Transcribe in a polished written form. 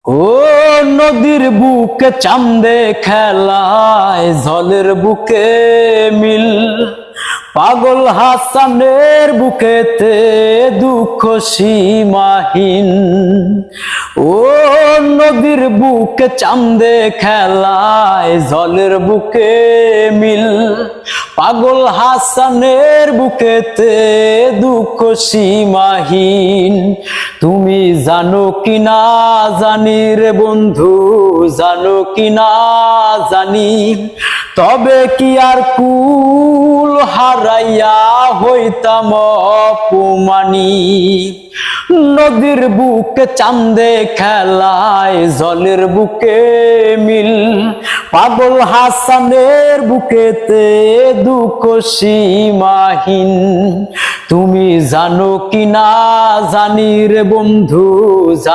ও নদীর বুকে চাঁদে খেলায়, জলের বুকে মিল, পাগল হাসানের বুকেতে দুঃখ সীমাহীন। ও নদীর বুকে চাঁদে খেলায়, জলের বুকে মিল, পাগল হাসানের বুকেতে দুঃখ সীমাহীন। তুমি জানো কি না জানি রে বন্ধু, জানো কি না জানি, তবে কি আর কুল হারাইয়া হইতাম অপমানী। নদীর বুকে চাঁদে খেলায়, জলের বুকে মিল, পাগল হাসানের বুকেতে দুঃখ সীমাহীন। তুমি জানো কি না জানি রে বন্ধু।